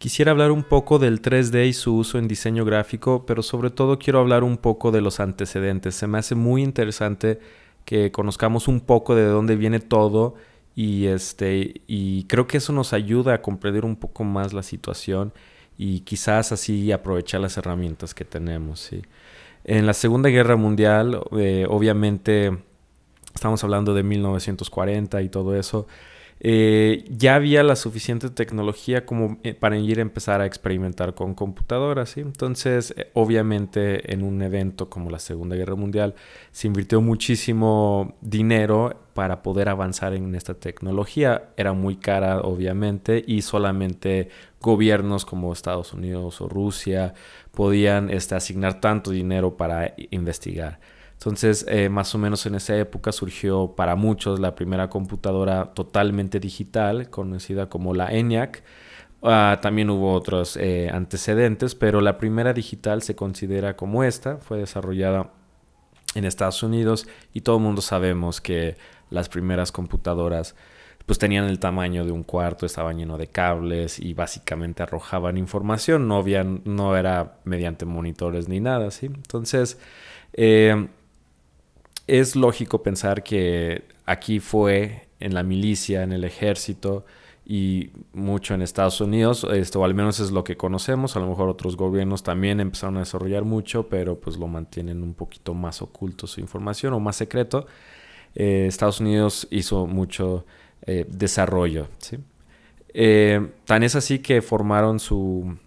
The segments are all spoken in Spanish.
Quisiera hablar un poco del 3D y su uso en diseño gráfico, pero sobre todo quiero hablar un poco de los antecedentes. Se me hace muy interesante que conozcamos un poco de dónde viene todo y creo que eso nos ayuda a comprender un poco más la situación y quizás así aprovechar las herramientas que tenemos, ¿sí? En la Segunda Guerra Mundial, obviamente, estamos hablando de 1940 y todo eso. Ya había la suficiente tecnología como para ir a empezar a experimentar con computadoras, ¿sí? Entonces, obviamente, en un evento como la Segunda Guerra Mundial, se invirtió muchísimo dinero para poder avanzar en esta tecnología. Era muy cara, obviamente, y solamente gobiernos como Estados Unidos o Rusia podían asignar tanto dinero para investigar. Entonces, más o menos en esa época surgió para muchos la primera computadora totalmente digital, conocida como la ENIAC. También hubo otros antecedentes, pero la primera digital se considera como esta. Fue desarrollada en Estados Unidos y todo el mundo sabemos que las primeras computadoras pues tenían el tamaño de un cuarto, estaban llenos de cables y básicamente arrojaban información. No era mediante monitores ni nada, ¿sí? Entonces, es lógico pensar que aquí fue en la milicia, en el ejército y mucho en Estados Unidos, o al menos es lo que conocemos. A lo mejor otros gobiernos también empezaron a desarrollar mucho, pero pues lo mantienen un poquito más oculto su información o más secreto. Estados Unidos hizo mucho desarrollo, ¿sí? Tan es así que formaron su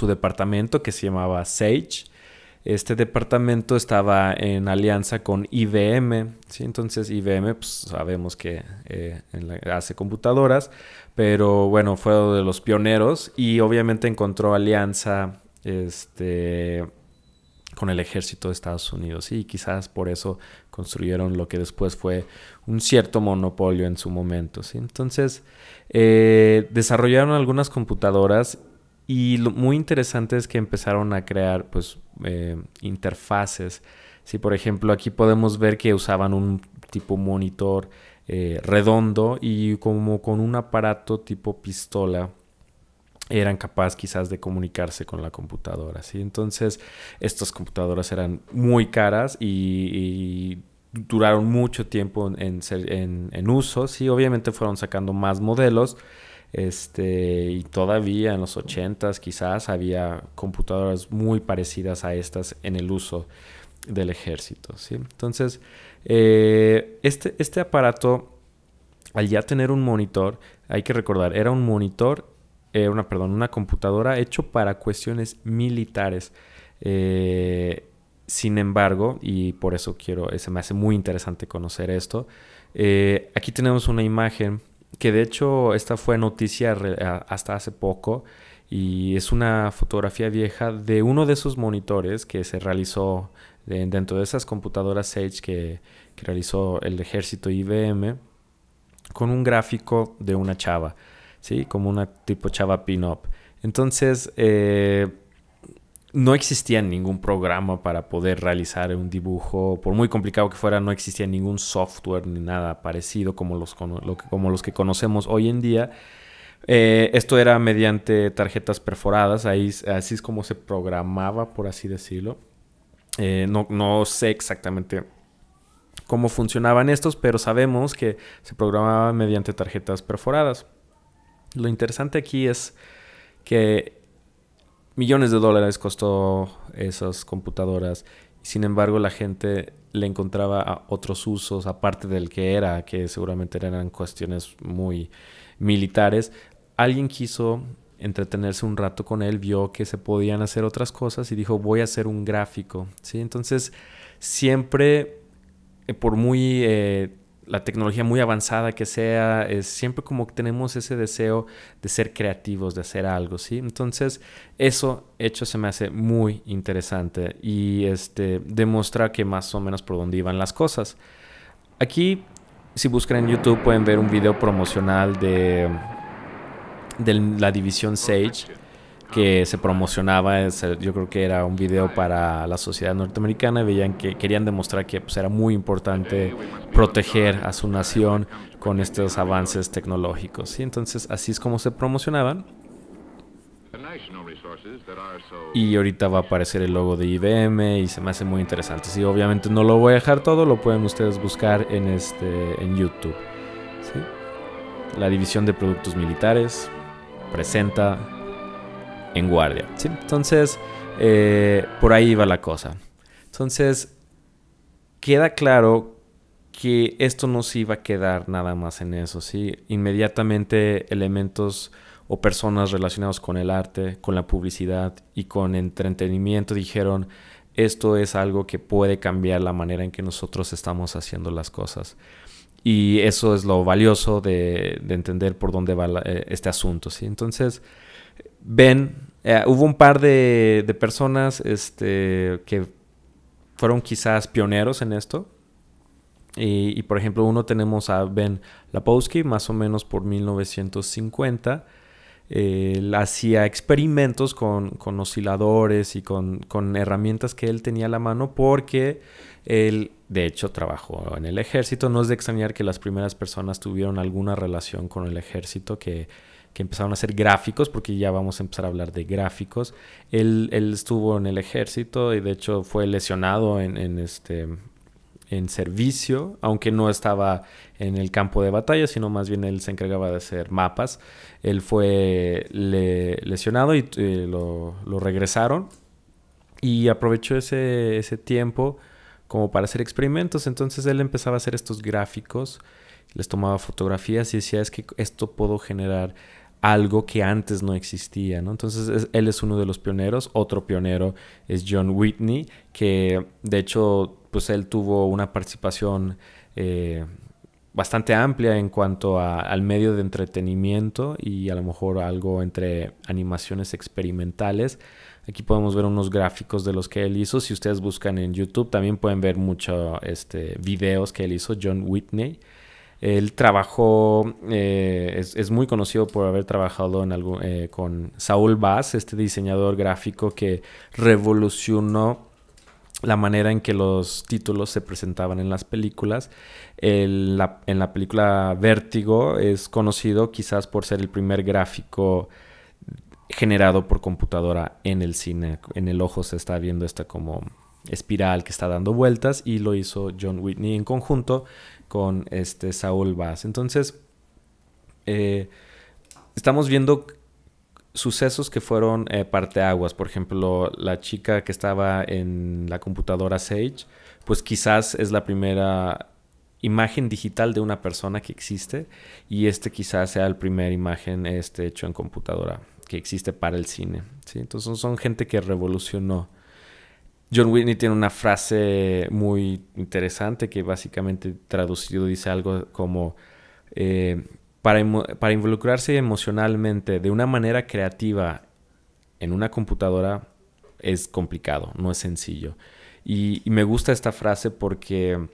departamento que se llamaba SAGE. Este departamento estaba en alianza con IBM, ¿sí? Entonces IBM pues, sabemos que hace computadoras, pero bueno, fue uno de los pioneros y obviamente encontró alianza con el ejército de Estados Unidos, ¿sí? Y quizás por eso construyeron lo que después fue un cierto monopolio en su momento, ¿sí? Entonces desarrollaron algunas computadoras. Y lo muy interesante es que empezaron a crear pues, interfaces. ¿Sí? Por ejemplo, aquí podemos ver que usaban un tipo monitor redondo y como con un aparato tipo pistola eran capaces quizás de comunicarse con la computadora, ¿sí? Entonces, estas computadoras eran muy caras y duraron mucho tiempo en uso. Sí, obviamente fueron sacando más modelos. Y todavía en los 80s quizás había computadoras muy parecidas a estas en el uso del ejército, ¿sí? Entonces, este aparato, al ya tener un monitor, hay que recordar, era un monitor, una computadora hecho para cuestiones militares. Sin embargo, y por eso se me hace muy interesante conocer esto, aquí tenemos una imagen que de hecho esta fue noticia hasta hace poco y es una fotografía vieja de uno de esos monitores que se realizó dentro de esas computadoras Sage que realizó el ejército IBM con un gráfico de una chava, ¿sí? Como una tipo chava pin-up. Entonces no existía ningún programa para poder realizar un dibujo. Por muy complicado que fuera, no existía ningún software ni nada parecido como los que conocemos hoy en día. Esto era mediante tarjetas perforadas. Así es como se programaba, por así decirlo. No sé exactamente cómo funcionaban estos, pero sabemos que se programaba mediante tarjetas perforadas. Lo interesante aquí es que millones de dólares costó esas computadoras. Sin embargo, la gente le encontraba otros usos, aparte del que seguramente eran cuestiones muy militares. Alguien quiso entretenerse un rato con él, vio que se podían hacer otras cosas y dijo, voy a hacer un gráfico, ¿sí? Entonces, siempre, por muy la tecnología muy avanzada que sea, siempre como que tenemos ese deseo de ser creativos, de hacer algo, ¿sí? Entonces, eso hecho se me hace muy interesante y demuestra que más o menos por dónde iban las cosas. Aquí, si buscan en YouTube, pueden ver un video promocional de la división Sage que se promocionaba. Yo creo que era un video para la sociedad norteamericana. Veían que querían demostrar que pues, era muy importante proteger a su nación con estos avances tecnológicos, ¿sí? Entonces así es como se promocionaban. Y ahorita va a aparecer el logo de IBM y se me hace muy interesante. Sí, obviamente no lo voy a dejar todo, lo pueden ustedes buscar en YouTube. ¿Sí? La división de productos militares presenta En Guardia. ¿Sí? Entonces, por ahí va la cosa. Entonces, queda claro que esto no se iba a quedar nada más en eso, ¿sí? Inmediatamente elementos o personas relacionados con el arte, con la publicidad y con entretenimiento dijeron, esto es algo que puede cambiar la manera en que nosotros estamos haciendo las cosas. Y eso es lo valioso de entender por dónde va este asunto, ¿sí? Entonces, hubo un par de personas que fueron quizás pioneros en esto. Y por ejemplo, uno tenemos a Ben Lapowski, más o menos por 1950. Él hacía experimentos con osciladores y con herramientas que él tenía a la mano porque él, de hecho, trabajó en el ejército. No es de extrañar que las primeras personas tuvieron alguna relación con el ejército, que empezaron a hacer gráficos, porque ya vamos a empezar a hablar de gráficos. Él estuvo en el ejército y de hecho fue lesionado en servicio, aunque no estaba en el campo de batalla, sino más bien él se encargaba de hacer mapas. Él fue lesionado y lo regresaron y aprovechó ese tiempo como para hacer experimentos. Entonces él empezaba a hacer estos gráficos, les tomaba fotografías y decía, es que esto puedo generar algo que antes no existía, ¿no? Entonces él es uno de los pioneros. Otro pionero es John Whitney, que de hecho pues él tuvo una participación bastante amplia en cuanto al medio de entretenimiento y a lo mejor algo entre animaciones experimentales. Aquí podemos ver unos gráficos de los que él hizo. Si ustedes buscan en YouTube también pueden ver muchos videos que él hizo, John Whitney. Él trabajó, es muy conocido por haber trabajado con Saul Bass, este diseñador gráfico que revolucionó la manera en que los títulos se presentaban en las películas. En la película Vértigo es conocido quizás por ser el primer gráfico generado por computadora en el cine. En el ojo se está viendo esta como espiral que está dando vueltas y lo hizo John Whitney en conjunto con Saul Bass. Entonces, estamos viendo sucesos que fueron parteaguas. Por ejemplo, la chica que estaba en la computadora Sage, pues quizás es la primera imagen digital de una persona que existe y quizás sea la primera imagen hecho en computadora que existe para el cine, ¿sí? Entonces son gente que revolucionó. John Whitney tiene una frase muy interesante que básicamente traducido dice algo como para involucrarse emocionalmente de una manera creativa en una computadora es complicado, no es sencillo. Y me gusta esta frase porque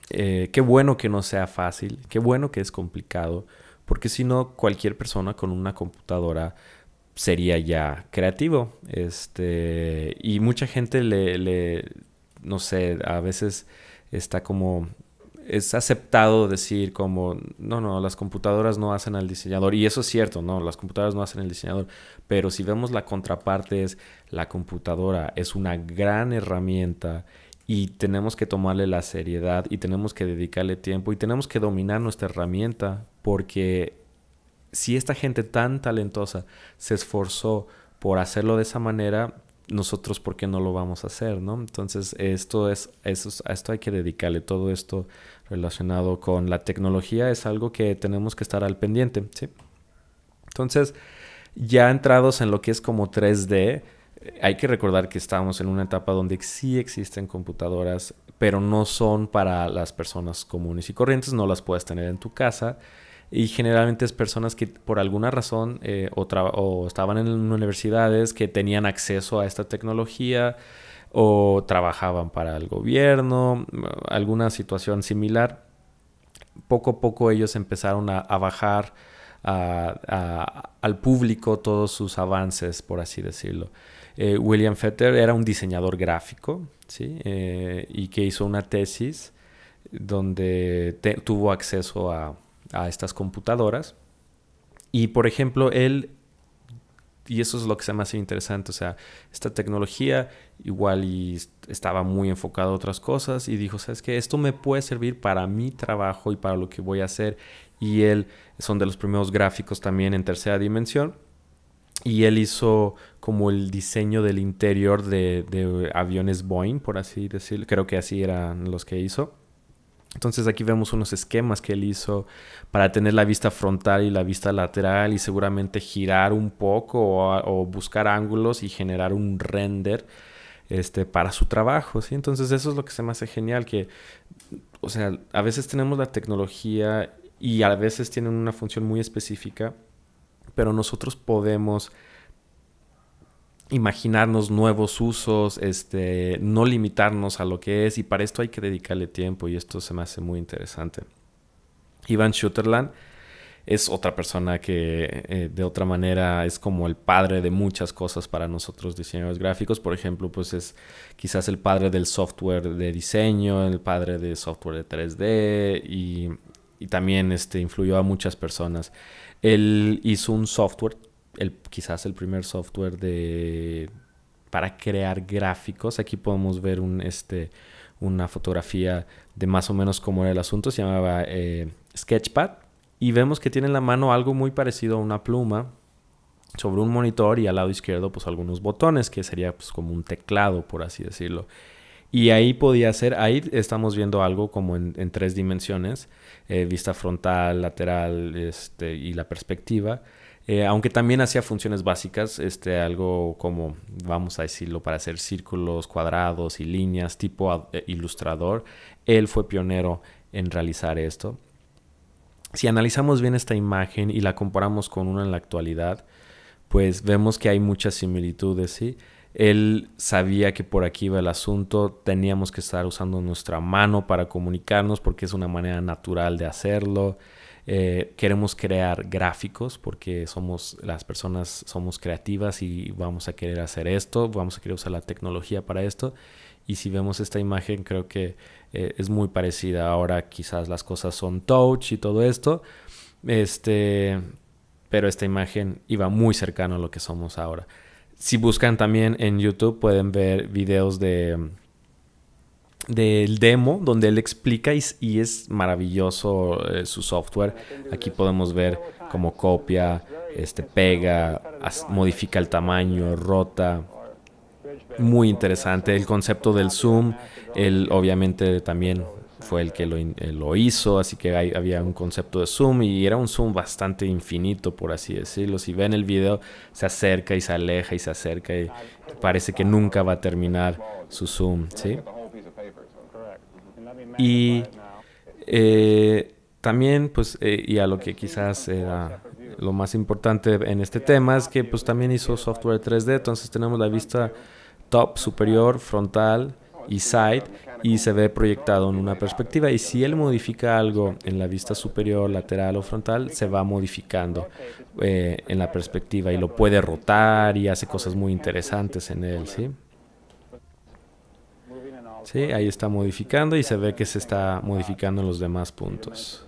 qué bueno que no sea fácil, qué bueno que es complicado, porque si no cualquier persona con una computadora sería ya creativo. Y mucha gente no sé, a veces está como, es aceptado decir como, no, las computadoras no hacen al diseñador. Y eso es cierto, no, las computadoras no hacen al diseñador. Pero si vemos la contraparte es, la computadora es una gran herramienta y tenemos que tomarle la seriedad y tenemos que dedicarle tiempo y tenemos que dominar nuestra herramienta, porque si esta gente tan talentosa se esforzó por hacerlo de esa manera, nosotros ¿por qué no lo vamos a hacer, no? Entonces a esto hay que dedicarle. Todo esto relacionado con la tecnología es algo que tenemos que estar al pendiente, ¿sí? Entonces, ya entrados en lo que es como 3D, hay que recordar que estamos en una etapa donde sí existen computadoras, pero no son para las personas comunes y corrientes, no las puedes tener en tu casa. Y generalmente es personas que por alguna razón o estaban en universidades que tenían acceso a esta tecnología o trabajaban para el gobierno, alguna situación similar. Poco a poco ellos empezaron a bajar al público todos sus avances, por así decirlo. William Fetter era un diseñador gráfico, ¿sí? Y que hizo una tesis donde tuvo acceso a estas computadoras. Y por ejemplo, él y eso es lo que se me hace interesante. O sea, esta tecnología igual y estaba muy enfocado a otras cosas y dijo, ¿sabes qué? Esto me puede servir para mi trabajo y para lo que voy a hacer. Y él son de los primeros gráficos también en tercera dimensión. Y él hizo como el diseño del interior de aviones Boeing, por así decirlo. Creo que así eran los que hizo. Entonces aquí vemos unos esquemas que él hizo para tener la vista frontal y la vista lateral y seguramente girar un poco o buscar ángulos y generar un render para su trabajo, ¿sí? Entonces eso es lo que se me hace genial, que, o sea, a veces tenemos la tecnología y a veces tienen una función muy específica, pero nosotros podemos imaginarnos nuevos usos, no limitarnos a lo que es, y para esto hay que dedicarle tiempo y esto se me hace muy interesante. Ivan Sutherland es otra persona que de otra manera es como el padre de muchas cosas para nosotros diseñadores gráficos. Por ejemplo, pues es quizás el padre del software de diseño, el padre de software de 3D y también influyó a muchas personas. Él hizo un software, quizás el primer software para crear gráficos. Aquí podemos ver una fotografía de más o menos cómo era el asunto. Se llamaba Sketchpad. Y vemos que tiene en la mano algo muy parecido a una pluma sobre un monitor y al lado izquierdo pues algunos botones, que sería pues como un teclado, por así decirlo. Y ahí ahí estamos viendo algo como en 3 dimensiones, vista frontal, lateral y la perspectiva. Aunque también hacía funciones básicas, algo como, vamos a decirlo, para hacer círculos, cuadrados y líneas, tipo ilustrador. Él fue pionero en realizar esto. Si analizamos bien esta imagen y la comparamos con una en la actualidad, pues vemos que hay muchas similitudes, ¿sí? Él sabía que por aquí iba el asunto, teníamos que estar usando nuestra mano para comunicarnos porque es una manera natural de hacerlo. Queremos crear gráficos porque las personas somos creativas y vamos a querer hacer esto, vamos a querer usar la tecnología para esto. Y si vemos esta imagen, creo que es muy parecida. Ahora quizás las cosas son touch y todo esto, pero esta imagen iba muy cercano a lo que somos ahora. Si buscan también en YouTube pueden ver videos del demo donde él explica y es maravilloso su software. Aquí podemos ver cómo copia, pega, modifica el tamaño, rota. Muy interesante. El concepto del zoom, él obviamente también fue el que lo hizo, así que había un concepto de zoom y era un zoom bastante infinito, por así decirlo. Si ven el video, se acerca y se aleja y se acerca y parece que nunca va a terminar su zoom, ¿sí? Y también, pues, y a lo que quizás era lo más importante en este tema es que pues también hizo software 3D, entonces tenemos la vista top, superior, frontal y side, y se ve proyectado en una perspectiva, y si él modifica algo en la vista superior, lateral o frontal, se va modificando en la perspectiva y lo puede rotar y hace cosas muy interesantes en él, ¿sí? Sí, ahí está modificando y se ve que se está modificando en los demás puntos.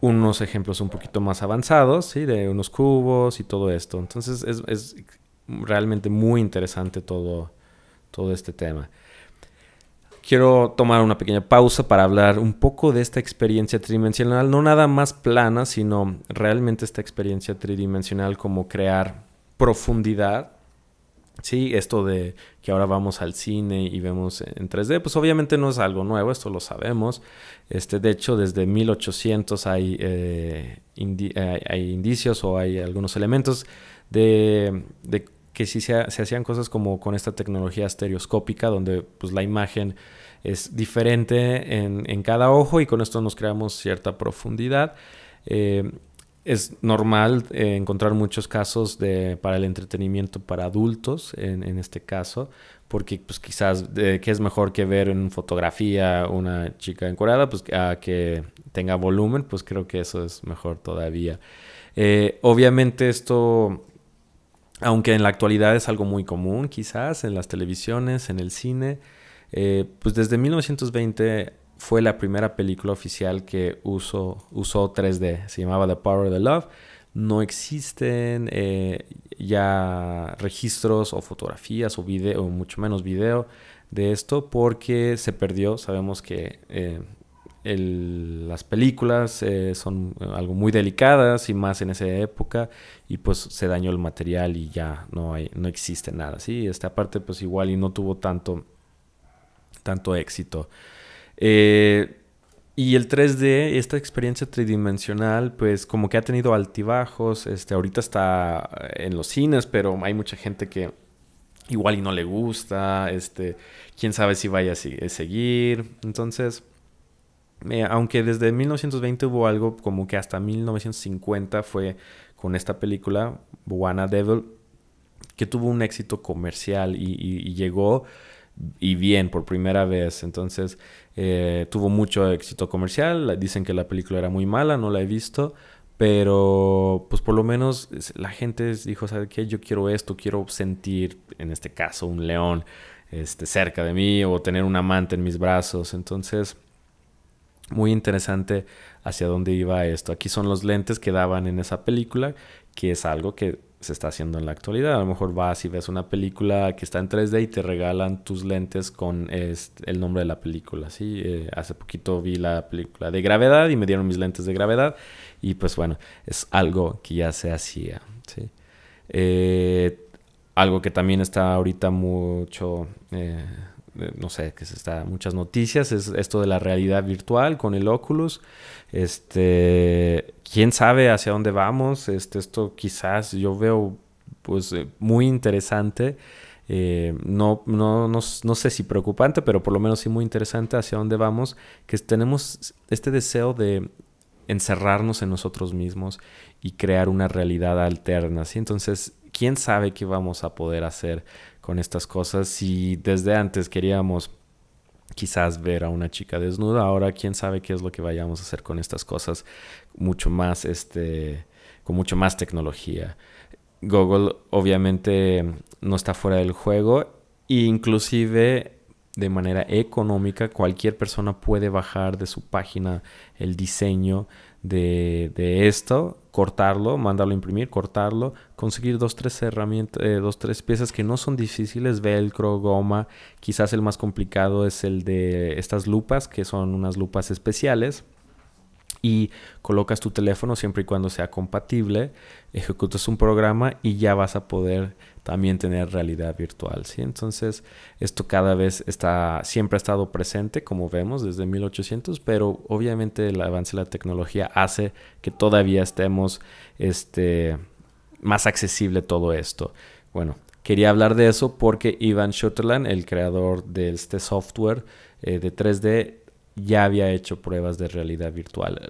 Unos ejemplos un poquito más avanzados, ¿sí? De unos cubos y todo esto. Entonces es realmente muy interesante todo este tema. Quiero tomar una pequeña pausa para hablar un poco de esta experiencia tridimensional, no nada más plana, sino realmente esta experiencia tridimensional como crear profundidad. Sí, esto de que ahora vamos al cine y vemos en 3D, pues obviamente no es algo nuevo, esto lo sabemos. De hecho, desde 1800 hay indicios o hay algunos elementos de que sí se hacían cosas como con esta tecnología estereoscópica, donde pues la imagen es diferente en cada ojo y con esto nos creamos cierta profundidad. Es normal encontrar muchos casos para el entretenimiento para adultos, en este caso, porque pues quizás que es mejor que ver en fotografía una chica encuerada, pues a que tenga volumen, pues creo que eso es mejor todavía. Obviamente esto, aunque en la actualidad es algo muy común, quizás en las televisiones, en el cine, pues desde 1920 fue la primera película oficial que usó 3D. Se llamaba The Power of the Love. No existen ya registros o fotografías o video, o mucho menos video de esto, porque se perdió. Sabemos que las películas son algo muy delicadas y más en esa época, y pues se dañó el material y ya no existe nada, ¿sí? Esta parte pues igual y no tuvo tanto éxito. Y el 3D, esta experiencia tridimensional, pues como que ha tenido altibajos. Ahorita está en los cines, pero hay mucha gente que igual y no le gusta. Quién sabe si vaya a seguir. Entonces, aunque desde 1920 hubo algo como que hasta 1950 fue con esta película, Buana Devil, que tuvo un éxito comercial y llegó y bien por primera vez. Entonces tuvo mucho éxito comercial. Dicen que la película era muy mala, no la he visto, pero pues por lo menos la gente dijo, ¿sabe qué? Yo quiero esto, quiero sentir, en este caso, un león cerca de mí, o tener un amante en mis brazos. Entonces, muy interesante hacia dónde iba esto. Aquí son los lentes que daban en esa película, que es algo que se está haciendo en la actualidad. A lo mejor vas y ves una película que está en 3D y te regalan tus lentes con el nombre de la película, ¿sí? Hace poquito vi la película de Gravedad y me dieron mis lentes de gravedad, y pues bueno, es algo que ya se hacía, ¿sí? Algo que también está ahorita mucho... no sé, que se está muchas noticias, es esto de la realidad virtual con el Oculus. Quién sabe hacia dónde vamos. Esto quizás yo veo pues muy interesante. No sé si preocupante, pero por lo menos sí muy interesante hacia dónde vamos, que tenemos este deseo de encerrarnos en nosotros mismos y crear una realidad alterna, ¿sí? Entonces, ¿quién sabe qué vamos a poder hacer con estas cosas? Si desde antes queríamos quizás ver a una chica desnuda, ahora quién sabe qué es lo que vayamos a hacer con estas cosas mucho más, con mucho más tecnología. Google obviamente no está fuera del juego, e inclusive de manera económica cualquier persona puede bajar de su página el diseño de esto, cortarlo, mandarlo a imprimir, cortarlo, conseguir dos, tres herramientas, dos, tres piezas que no son difíciles, velcro, goma. Quizás el más complicado es el de estas lupas, que son unas lupas especiales, y colocas tu teléfono siempre y cuando sea compatible, ejecutas un programa y ya vas a poder también tener realidad virtual, ¿sí? Entonces, esto cada vez siempre ha estado presente, como vemos, desde 1800, pero obviamente el avance de la tecnología hace que todavía estemos más accesible todo esto. Bueno, quería hablar de eso porque Ivan Sutherland, el creador de este software de 3D, ya había hecho pruebas de realidad virtual.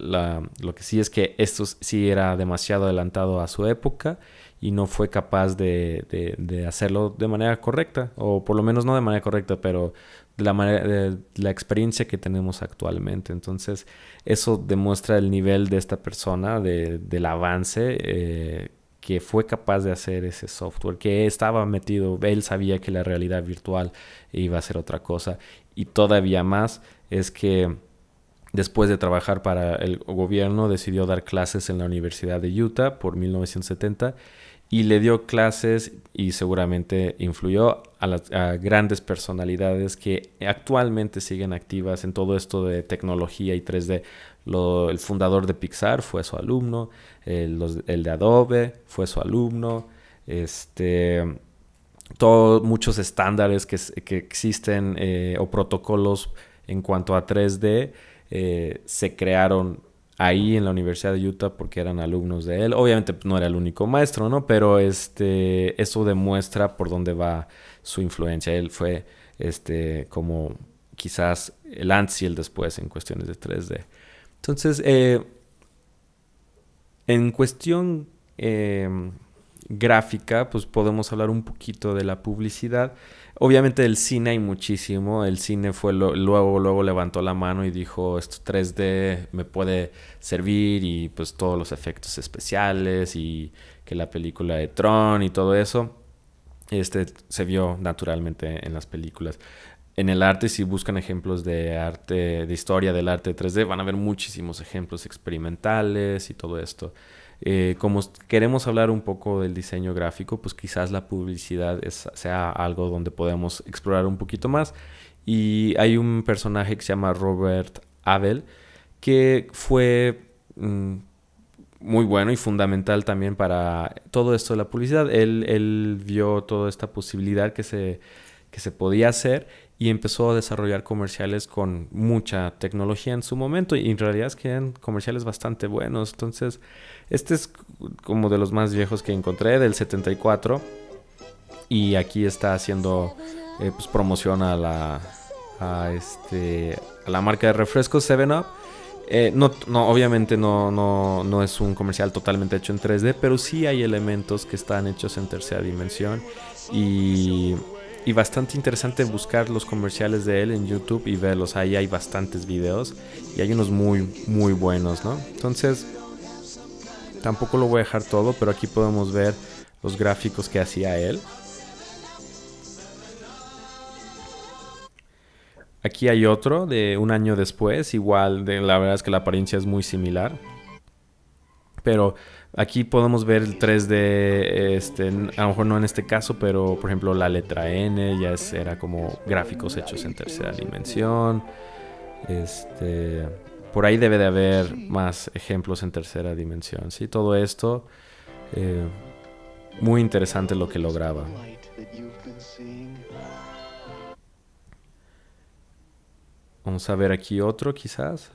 Lo que sí es que esto sí era demasiado adelantado a su época y no fue capaz de hacerlo de manera correcta, o por lo menos no de manera correcta, pero de la experiencia que tenemos actualmente. Entonces, eso demuestra el nivel de esta persona, del avance, que fue capaz de hacer ese software, que estaba metido. Él sabía que la realidad virtual iba a ser otra cosa, y todavía más es que después de trabajar para el gobierno decidió dar clases en la Universidad de Utah por 1970, y le dio clases y seguramente influyó a grandes personalidades que actualmente siguen activas en todo esto de tecnología y 3D. El fundador de Pixar fue su alumno, el de Adobe fue su alumno, muchos estándares que existen, o protocolos en cuanto a 3D, se crearon ahí en la Universidad de Utah porque eran alumnos de él. Obviamente no era el único maestro, ¿no? Pero eso demuestra por dónde va su influencia. Él fue como quizás el antes y el después en cuestiones de 3D. Entonces, en cuestión gráfica, pues podemos hablar un poquito de la publicidad. Obviamente del cine hay muchísimo. El cine fue luego levantó la mano y dijo, esto 3D me puede servir, y pues todos los efectos especiales y que la película de Tron y todo eso se vio naturalmente en las películas. En el arte, si buscan ejemplos de arte, de historia del arte 3D, van a ver muchísimos ejemplos experimentales y todo esto. Como queremos hablar un poco del diseño gráfico, pues quizás la publicidad sea algo donde podemos explorar un poquito más. Y hay un personaje que se llama Robert Abel, que fue muy bueno y fundamental también para todo esto de la publicidad. Él vio toda esta posibilidad que se podía hacer y empezó a desarrollar comerciales con mucha tecnología en su momento, y en realidad es que eran comerciales bastante buenos. Entonces, este es como de los más viejos que encontré, del 74, y aquí está haciendo pues promoción a la marca de refrescos 7-Up. Obviamente no es un comercial totalmente hecho en 3D, pero sí hay elementos que están hechos en tercera dimensión, y bastante interesante buscar los comerciales de él en YouTube y verlos. Ahí hay bastantes videos y hay unos muy, muy buenos, ¿no? Entonces, tampoco lo voy a dejar todo, pero aquí podemos ver los gráficos que hacía él. Aquí hay otro de un año después, igual, la verdad es que la apariencia es muy similar. Pero aquí podemos ver el 3D, a lo mejor no en este caso, pero por ejemplo la letra N ya era como gráficos hechos en tercera dimensión. Por ahí debe de haber más ejemplos en tercera dimensión, ¿sí? Todo esto, muy interesante lo que lograba. Vamos a ver aquí otro quizás.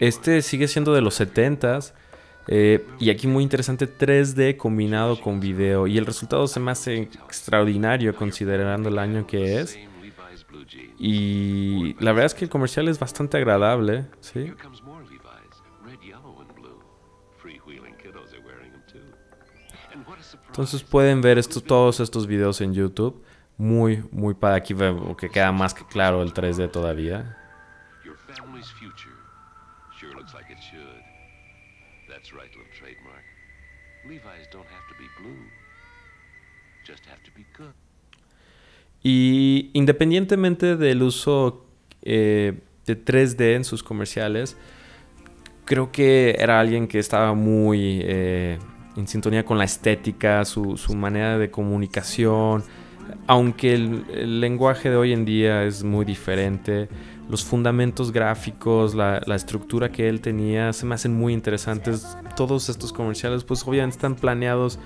Este sigue siendo de los 70s. Y aquí muy interesante, 3D combinado con video. Y el resultado se me hace extraordinario considerando el año que es. Y la verdad es que el comercial es bastante agradable, ¿sí? Entonces pueden ver todos estos videos en YouTube. Muy, muy padre. Aquí veo que queda más que claro el 3D todavía. Y independientemente del uso de 3D en sus comerciales, creo que era alguien que estaba muy en sintonía con la estética, su manera de comunicación. Aunque el lenguaje de hoy en día es muy diferente, los fundamentos gráficos, la estructura que él tenía se me hacen muy interesantes. Todos estos comerciales pues obviamente están planeados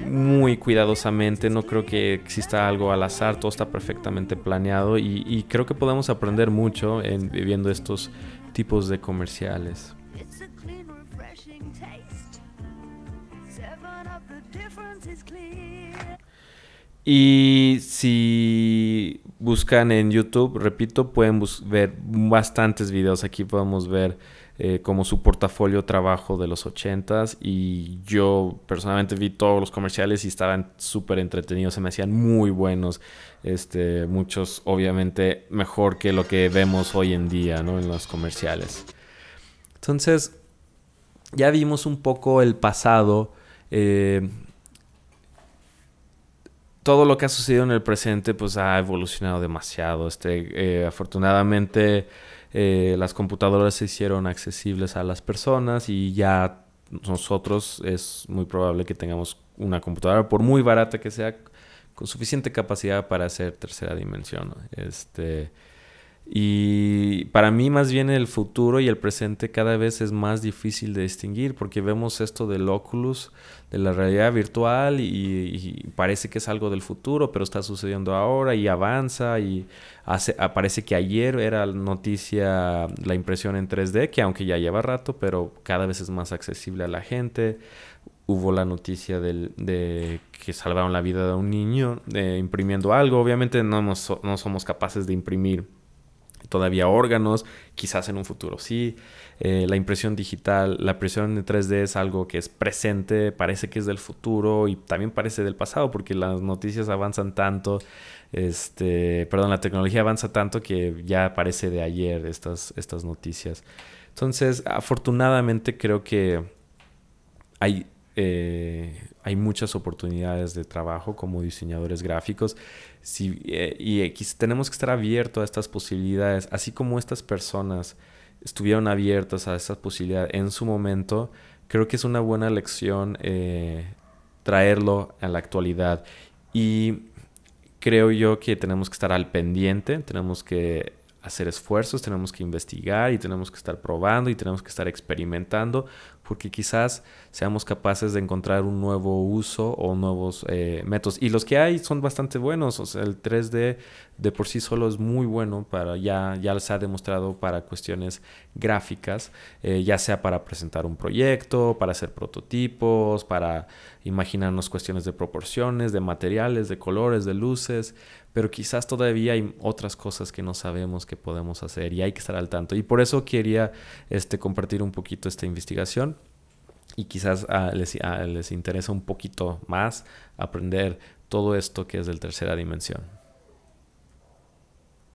muy cuidadosamente. No creo que exista algo al azar, todo está perfectamente planeado, y creo que podemos aprender mucho viendo estos tipos de comerciales. Y si buscan en YouTube, repito, pueden ver bastantes videos. Aquí podemos ver como su portafolio trabajo de los 80s, y yo personalmente vi todos los comerciales y estaban súper entretenidos, se me hacían muy buenos. Muchos obviamente mejor que lo que vemos hoy en día, ¿no?, en los comerciales. Entonces, ya vimos un poco el pasado. Todo lo que ha sucedido en el presente pues ha evolucionado demasiado. Afortunadamente las computadoras se hicieron accesibles a las personas, y ya nosotros es muy probable que tengamos una computadora, por muy barata que sea, con suficiente capacidad para hacer tercera dimensión, ¿no? Y para mí más bien el futuro y el presente cada vez es más difícil de distinguir, porque vemos esto del Oculus, de la realidad virtual, y parece que es algo del futuro, pero está sucediendo ahora y avanza, y parece que ayer era noticia la impresión en 3D, que aunque ya lleva rato, pero cada vez es más accesible a la gente. Hubo la noticia de que salvaron la vida de un niño imprimiendo algo. Obviamente no somos capaces de imprimir todavía órganos, quizás en un futuro sí. La impresión digital, la impresión en 3D es algo que es presente, parece que es del futuro y también parece del pasado, porque las noticias avanzan tanto, la tecnología avanza tanto que ya parece de ayer estas noticias. Entonces, afortunadamente creo que hay hay muchas oportunidades de trabajo como diseñadores gráficos tenemos que estar abiertos a estas posibilidades, así como estas personas estuvieron abiertas a estas posibilidades en su momento. Creo que es una buena lección traerlo a la actualidad, y creo yo que tenemos que estar al pendiente, tenemos que hacer esfuerzos, tenemos que investigar y tenemos que estar probando y tenemos que estar experimentando, porque quizás seamos capaces de encontrar un nuevo uso o nuevos métodos. Y los que hay son bastante buenos. O sea, el 3D de por sí solo es muy bueno ya se ha demostrado para cuestiones gráficas, ya sea para presentar un proyecto, para hacer prototipos, para imaginarnos cuestiones de proporciones, de materiales, de colores, de luces, pero quizás todavía hay otras cosas que no sabemos que podemos hacer y hay que estar al tanto. Y por eso quería compartir un poquito esta investigación, y quizás les interesa un poquito más aprender todo esto que es de tercera dimensión.